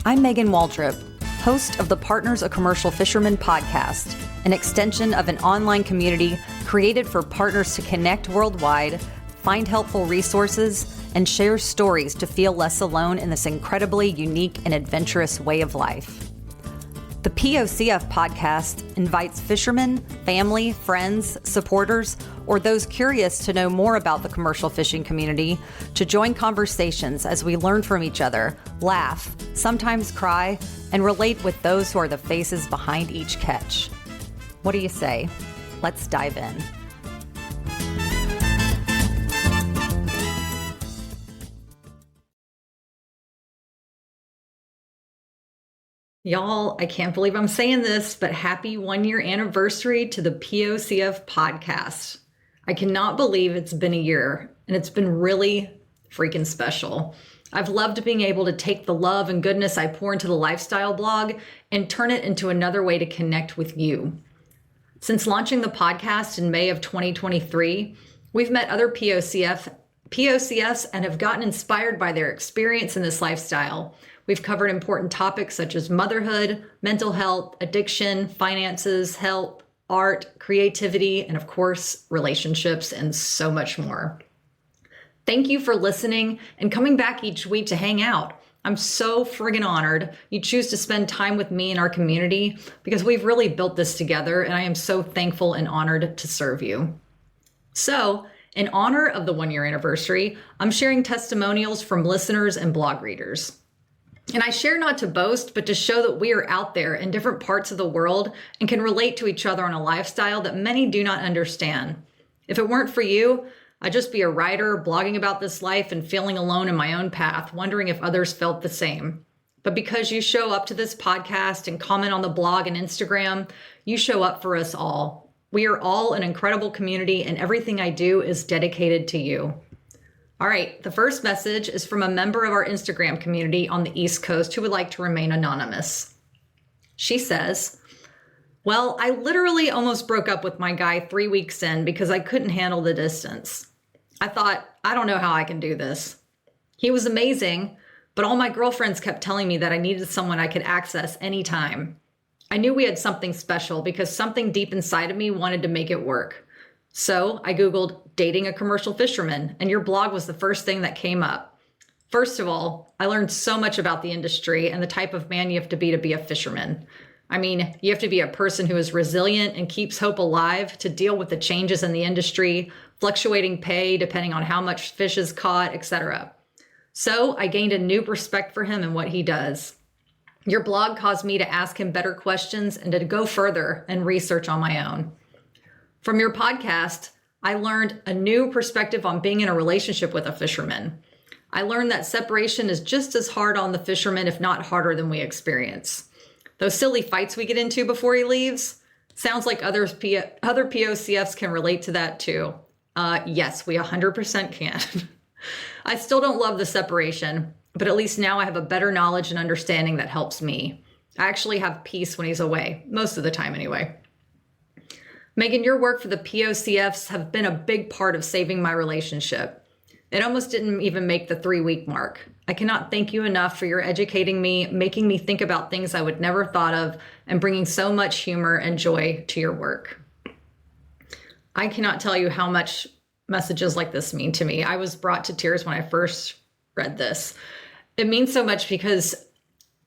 I'm Megan Waldrop, host of the Partners of Commercial Fishermen podcast, an extension of an online community created for partners to connect worldwide, find helpful resources, and share stories to feel less alone in this incredibly unique and adventurous way of life. The POCF podcast invites fishermen, family, friends, supporters, or those curious to know more about the commercial fishing community to join conversations as we learn from each other, laugh, sometimes cry, and relate with those who are the faces behind each catch. What do you say? Let's dive in. Y'all, I can't believe I'm saying this, but happy 1-year anniversary to the POCF podcast. I cannot believe it's been a year, and it's been really freaking special. I've loved being able to take the love and goodness I pour into the lifestyle blog and turn it into another way to connect with you. Since launching the podcast in May of 2023, we've met other POCFs and have gotten inspired by their experience in this lifestyle. We've covered important topics such as motherhood, mental health, addiction, finances, health, art, creativity, and of course, relationships, and so much more. Thank you for listening and coming back each week to hang out. I'm so friggin' honored you choose to spend time with me and our community because we've really built this together, and I am so thankful and honored to serve you. So, in honor of the 1-year anniversary, I'm sharing testimonials from listeners and blog readers. And I share not to boast, but to show that we are out there in different parts of the world and can relate to each other on a lifestyle that many do not understand. If it weren't for you, I'd just be a writer blogging about this life and feeling alone in my own path, wondering if others felt the same. But because you show up to this podcast and comment on the blog and Instagram, you show up for us all. We are all an incredible community, and everything I do is dedicated to you. All right, the first message is from a member of our Instagram community on the East Coast who would like to remain anonymous. She says, "Well, I literally almost broke up with my guy 3 weeks in because I couldn't handle the distance. I thought, I don't know how I can do this. He was amazing, but all my girlfriends kept telling me that I needed someone I could access anytime. I knew we had something special because something deep inside of me wanted to make it work. So I Googled dating a commercial fisherman, and your blog was the first thing that came up. First of all, I learned so much about the industry and the type of man you have to be a fisherman. I mean, you have to be a person who is resilient and keeps hope alive to deal with the changes in the industry, fluctuating pay depending on how much fish is caught, etc. So I gained a new respect for him and what he does. Your blog caused me to ask him better questions and to go further and research on my own. From your podcast, I learned a new perspective on being in a relationship with a fisherman. I learned that separation is just as hard on the fisherman, if not harder, than we experience. Those silly fights we get into before he leaves, sounds like other POCFs can relate to that too. Yes, we 100% can. I still don't love the separation, but at least now I have a better knowledge and understanding that helps me. I actually have peace when he's away, most of the time anyway. Megan, your work for the POCFs have been a big part of saving my relationship. It almost didn't even make the 3-week mark. I cannot thank you enough for your educating me, making me think about things I would never thought of, and bringing so much humor and joy to your work." I cannot tell you how much messages like this mean to me. I was brought to tears when I first read this. It means so much because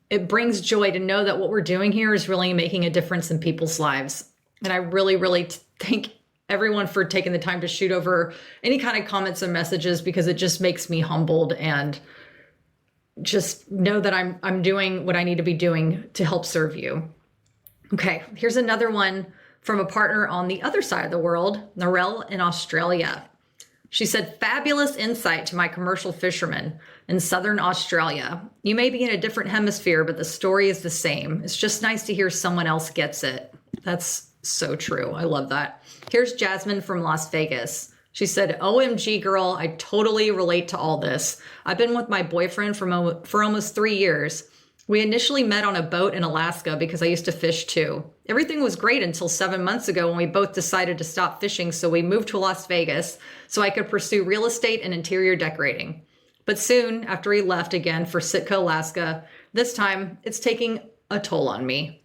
it brings joy to know that what we're doing here is really making a difference in people's lives. And I really, really thank everyone for taking the time to shoot over any kind of comments and messages, because it just makes me humbled and just know that I'm doing what I need to be doing to help serve you. Okay, here's another one from a partner on the other side of the world, Narelle in Australia. She said, "Fabulous insight to my commercial fishermen in Southern Australia. You may be in a different hemisphere, but the story is the same. It's just nice to hear someone else gets it." That's so true. I love that. Here's Jasmine from Las Vegas. She said, "OMG girl, I totally relate to all this. I've been with my boyfriend for almost 3 years. We initially met on a boat in Alaska because I used to fish too. Everything was great until 7 months ago when we both decided to stop fishing, so we moved to Las Vegas so I could pursue real estate and interior decorating. But soon, after he left again for Sitka, Alaska, This time, it's taking a toll on me.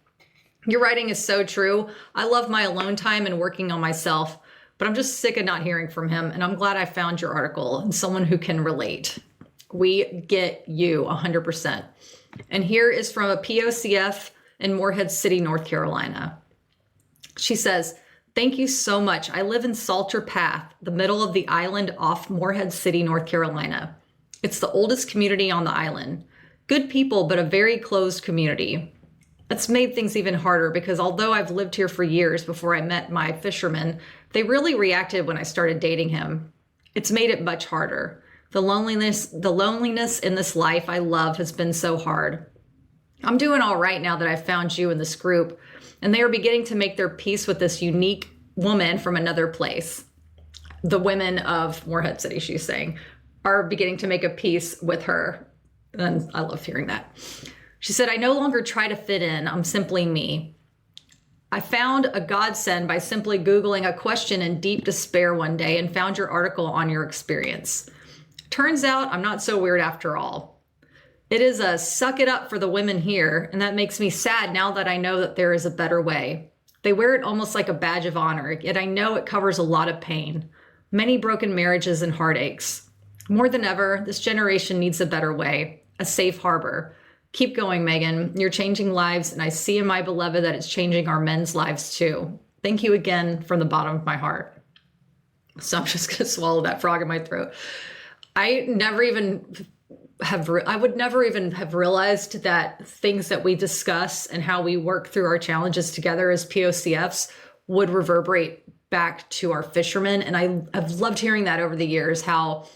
Your writing is so true. I love my alone time and working on myself, but I'm just sick of not hearing from him, and I'm glad I found your article and someone who can relate. We get you 100%. And here is from a POCF in Morehead City, North Carolina. She says, "Thank you so much. I live in Salter Path, the middle of the island off Morehead City, North Carolina. It's the oldest community on the island. Good people, but a very closed community. It's made things even harder because although I've lived here for years before I met my fisherman, they really reacted when I started dating him. It's made it much harder. The loneliness in this life I love has been so hard. I'm doing all right now that I've found you in this group, and they are beginning to make their peace with this unique woman from another place." The women of Morehead City, she's saying, are beginning to make a peace with her. And I love hearing that. She said, "I no longer try to fit in. I'm simply me. I found a godsend by simply Googling a question in deep despair one day and found your article on your experience. Turns out I'm not so weird after all. It is a suck it up for the women here, and that makes me sad now that I know that there is a better way. They wear it almost like a badge of honor, yet I know it covers a lot of pain, many broken marriages and heartaches. More than ever, this generation needs a better way, a safe harbor. Keep going, Megan. You're changing lives, and I see in my beloved that it's changing our men's lives too. Thank you again from the bottom of my heart." So I'm just going to swallow that frog in my throat. I would never even have realized that things that we discuss and how we work through our challenges together as POCFs would reverberate back to our fishermen. And I've loved hearing that over the years, how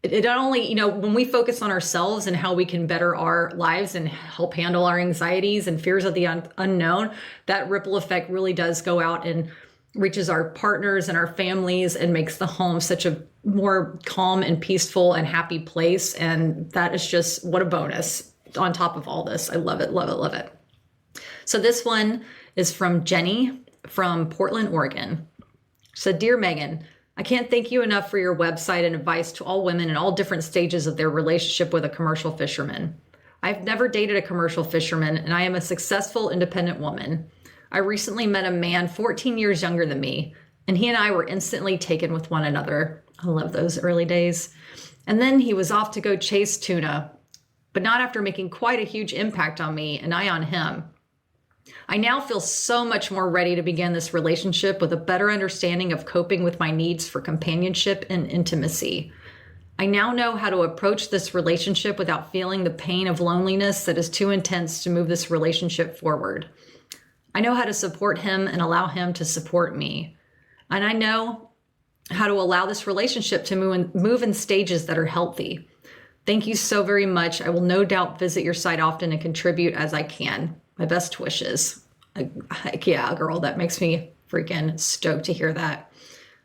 it not only, when we focus on ourselves and how we can better our lives and help handle our anxieties and fears of the unknown, that ripple effect really does go out and reaches our partners and our families and makes the home such a more calm and peaceful and happy place. And that is just what a bonus on top of all this. I love it, love it, love it. So this one is from Jenny from Portland, Oregon. She said, "Dear Megan, I can't thank you enough for your website and advice to all women in all different stages of their relationship with a commercial fisherman. I've never dated a commercial fisherman, and I am a successful, independent woman. I recently met a man 14 years younger than me, and he and I were instantly taken with one another." I love those early days. "And then he was off to go chase tuna, but not after making quite a huge impact on me and I on him. I now feel so much more ready to begin this relationship with a better understanding of coping with my needs for companionship and intimacy. I now know how to approach this relationship without feeling the pain of loneliness that is too intense to move this relationship forward. I know how to support him and allow him to support me. And I know how to allow this relationship to move in stages that are healthy. Thank you so very much. I will no doubt visit your site often and contribute as I can. My best wishes." Heck yeah, girl, that makes me freaking stoked to hear that.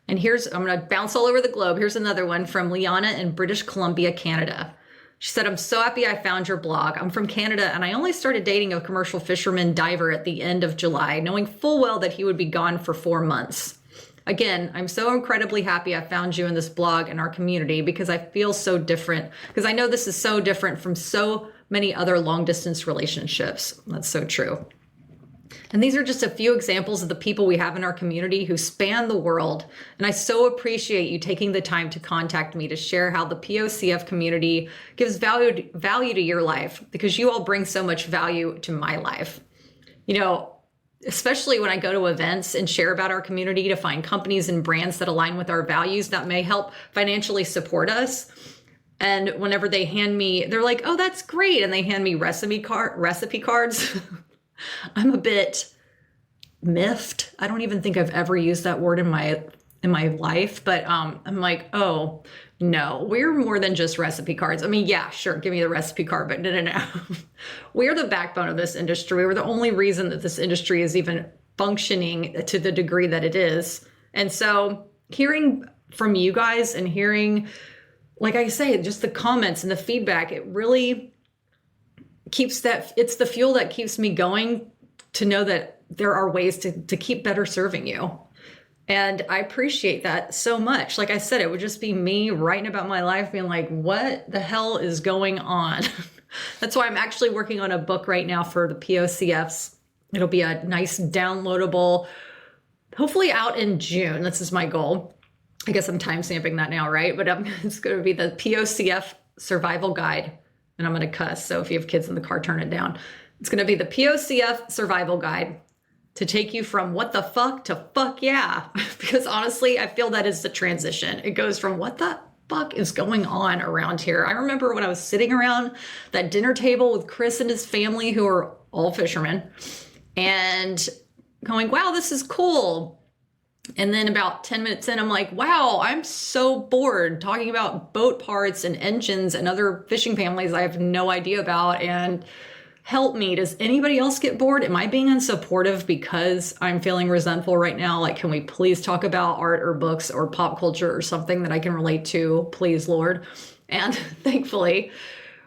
And I'm going to bounce all over the globe. Here's another one from Liana in British Columbia, Canada. She said, "I'm so happy I found your blog. I'm from Canada, and I only started dating a commercial fisherman diver at the end of July, knowing full well that he would be gone for 4 months. Again, I'm so incredibly happy I found you in this blog and our community because I feel so different, because I know this is so different from so many other long distance relationships." That's so true. And these are just a few examples of the people we have in our community who span the world. And I so appreciate you taking the time to contact me to share how the POCF community gives value to your life, because you all bring so much value to my life. Especially when I go to events and share about our community to find companies and brands that align with our values that may help financially support us. And whenever they hand me, they're like, "Oh, that's great." And they hand me recipe cards. I'm a bit miffed. I don't even think I've ever used that word in my life, but I'm like, oh no, we're more than just recipe cards. I mean, yeah, sure, give me the recipe card, but no. We're the backbone of this industry. We're the only reason that this industry is even functioning to the degree that it is. And so hearing from you guys and hearing, like I say, just the comments and the feedback, it really it's the fuel that keeps me going to know that there are ways to keep better serving you. And I appreciate that so much. Like I said, it would just be me writing about my life, being like, what the hell is going on? That's why I'm actually working on a book right now for the POCFs. It'll be a nice downloadable, hopefully out in June. This is my goal. I guess I'm time stamping that now, right? But it's going to be the POCF survival guide. And I'm going to cuss. So if you have kids in the car, turn it down. It's going to be the POCF survival guide to take you from what the fuck to fuck yeah. Because honestly, I feel that is the transition. It goes from what the fuck is going on around here. I remember when I was sitting around that dinner table with Chris and his family, who are all fishermen, and going, wow, this is cool. And then about 10 minutes in, I'm like, wow, I'm so bored talking about boat parts and engines and other fishing families I have no idea about. And help me, does anybody else get bored? Am I being unsupportive because I'm feeling resentful right now? Like, can we please talk about art or books or pop culture or something that I can relate to? Please, Lord. And thankfully,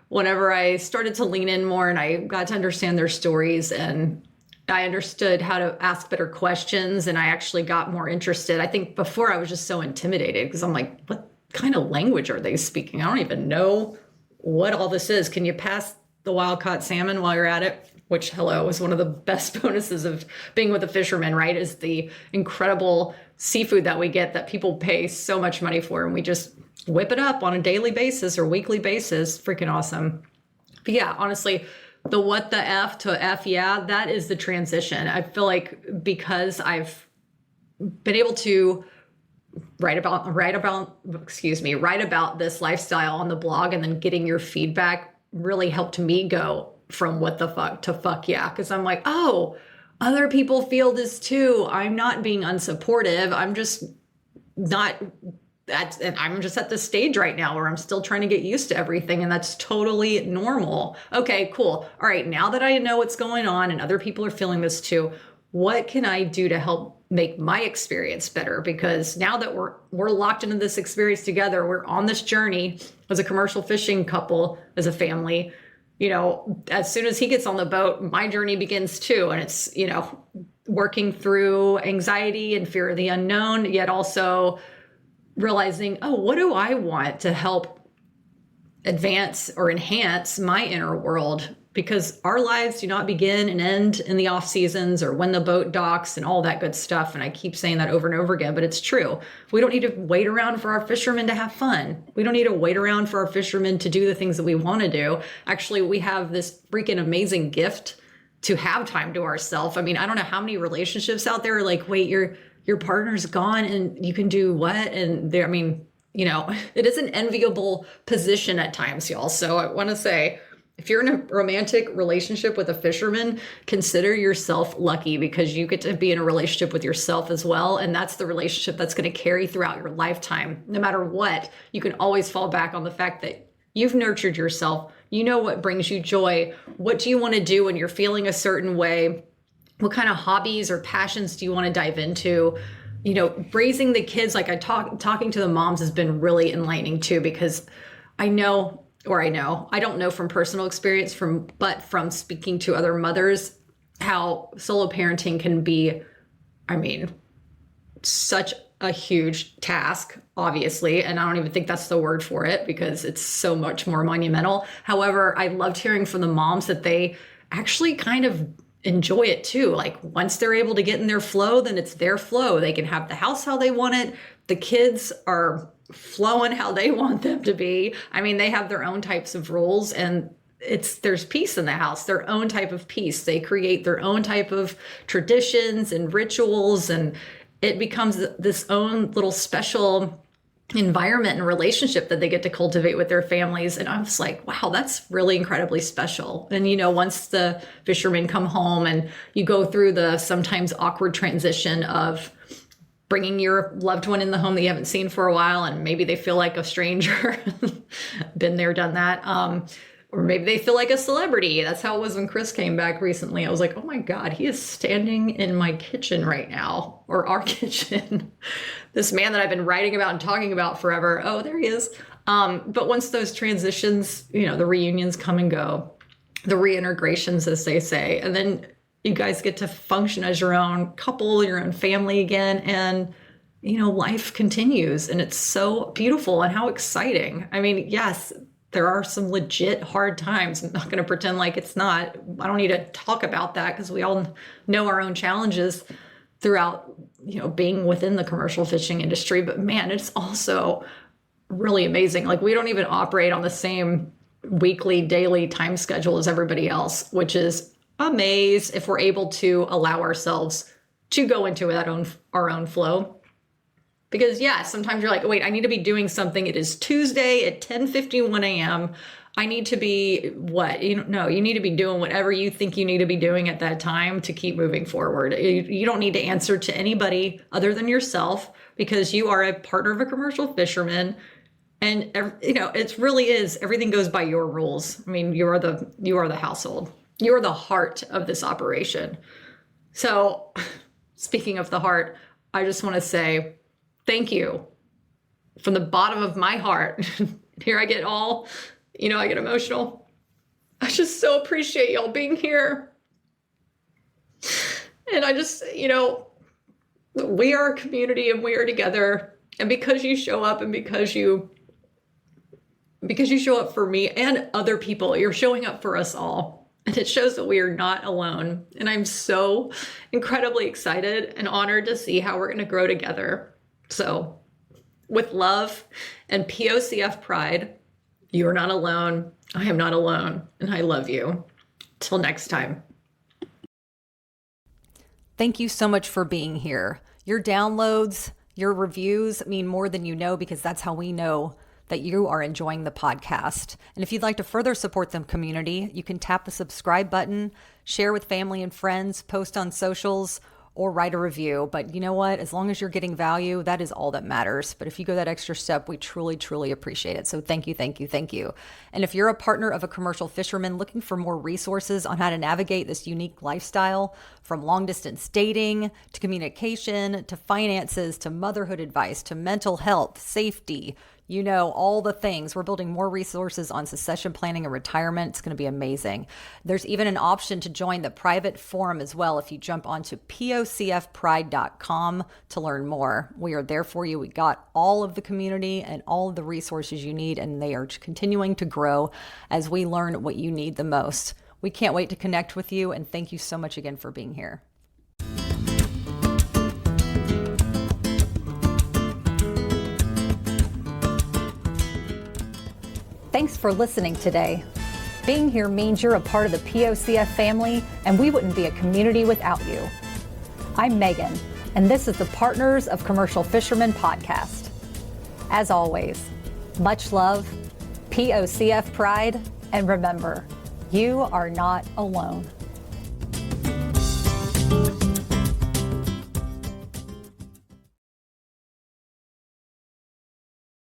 whenever I started to lean in more and I got to understand their stories and I understood how to ask better questions and I actually got more interested. I think before I was just so intimidated because I'm like, what kind of language are they speaking? I don't even know what all this is. Can you pass the wild-caught salmon while you're at it? Which, hello, is one of the best bonuses of being with a fisherman, right? Is the incredible seafood that we get that people pay so much money for. And we just whip it up on a daily basis or weekly basis. Freaking awesome. But yeah, honestly, the what the F to F yeah, that is the transition. I feel like because I've been able to write about this lifestyle on the blog and then getting your feedback really helped me go from what the fuck to fuck yeah. Because I'm like, oh, other people feel this too. I'm not being unsupportive. I'm just not and I'm just at this stage right now where I'm still trying to get used to everything, and that's totally normal. Okay, cool. All right, now that I know what's going on and other people are feeling this too, what can I do to help make my experience better? Because now that we're locked into this experience together, we're on this journey as a commercial fishing couple, as a family, you know, as soon as he gets on the boat, my journey begins too. And it's, you know, working through anxiety and fear of the unknown, yet also realizing, oh, what do I want to help advance or enhance my inner world? Because our lives do not begin and end in the off seasons or when the boat docks and all that good stuff. And I keep saying that over and over again, but it's true. We don't need to wait around for our fishermen to have fun. We don't need to wait around for our fishermen to do the things that we want to do. Actually, we have this freaking amazing gift to have time to ourselves. I mean, I don't know how many relationships out there are like, wait, your partner's gone and you can do what? And there, I mean, you know, it is an enviable position at times, y'all. So I want to say, if you're in a romantic relationship with a fisherman, consider yourself lucky because you get to be in a relationship with yourself as well. And that's the relationship that's going to carry throughout your lifetime. No matter what, you can always fall back on the fact that you've nurtured yourself. You know what brings you joy. What do you want to do when you're feeling a certain way? What kind of hobbies or passions do you want to dive into? You know, raising the kids, like talking to the moms has been really enlightening too, because I don't know from personal experience, but from speaking to other mothers, how solo parenting can be, I mean, such a huge task, obviously. And I don't even think that's the word for it because it's so much more monumental. However, I loved hearing from the moms that they actually kind of enjoy it too. Like once they're able to get in their flow, then it's their flow. They can have the house how they want it. The kids are flowing how they want them to be. I mean, they have their own types of rules and there's peace in the house, their own type of peace. They create their own type of traditions and rituals, and it becomes this own little special environment and relationship that they get to cultivate with their families. And I was like, wow, that's really incredibly special. And, you know, once the fishermen come home and you go through the sometimes awkward transition of bringing your loved one in the home that you haven't seen for a while, and maybe they feel like a stranger, been there, done that. Or maybe they feel like a celebrity. That's how it was when Chris came back recently. I was like, oh my God, he is standing in my kitchen right now, or our kitchen. This man that I've been writing about and talking about forever. Oh, there he is. But once those transitions, you know, the reunions come and go, the reintegrations, as they say, and then you guys get to function as your own couple, your own family again. And, you know, life continues and it's so beautiful and how exciting. I mean, yes, there are some legit hard times. I'm not going to pretend like it's not. I don't need to talk about that because we all know our own challenges throughout, being within the commercial fishing industry. But man, it's also really amazing. Like, we don't even operate on the same weekly, daily time schedule as everybody else, which is amazing if we're able to allow ourselves to go into our own flow. Because sometimes you're like, wait, I need to be doing something. It is Tuesday at 10:51 a.m. I need to be what? No, you need to be doing whatever you think you need to be doing at that time to keep moving forward. You don't need to answer to anybody other than yourself, because you are a partner of a commercial fisherman. And it really is, everything goes by your rules. I mean, you are the household. You are the heart of this operation. So speaking of the heart, I just want to say thank you from the bottom of my heart. Here I get I get emotional. I just so appreciate y'all being here. And I just, we are a community and we are together. And because you show up and because you show up for me and other people, you're showing up for us all. And it shows that we are not alone. And I'm so incredibly excited and honored to see how we're going to grow together. So with love and POCF pride, you are not alone. I am not alone. And I love you. Till next time. Thank you so much for being here. Your downloads, your reviews mean more than you know, because that's how we know that you are enjoying the podcast. And if you'd like to further support the community, you can tap the subscribe button, share with family and friends, post on socials, or write a review. But you know what? As long as you're getting value, that is all that matters. But if you go that extra step, we truly, truly appreciate it. So thank you, thank you, thank you. And if you're a partner of a commercial fisherman looking for more resources on how to navigate this unique lifestyle, from long distance dating to communication to finances to motherhood advice to mental health, safety, all the things. We're building more resources on succession planning and retirement. It's going to be amazing. There's even an option to join the private forum as well if you jump onto POCFpride.com to learn more. We are there for you. We got all of the community and all of the resources you need, and they are continuing to grow as we learn what you need the most. We can't wait to connect with you, and thank you so much again for being here. Thanks for listening today. Being here means you're a part of the POCF family, and we wouldn't be a community without you. I'm Megan, and this is the Partners of Commercial Fishermen podcast. As always, much love, POCF pride, and remember, you are not alone.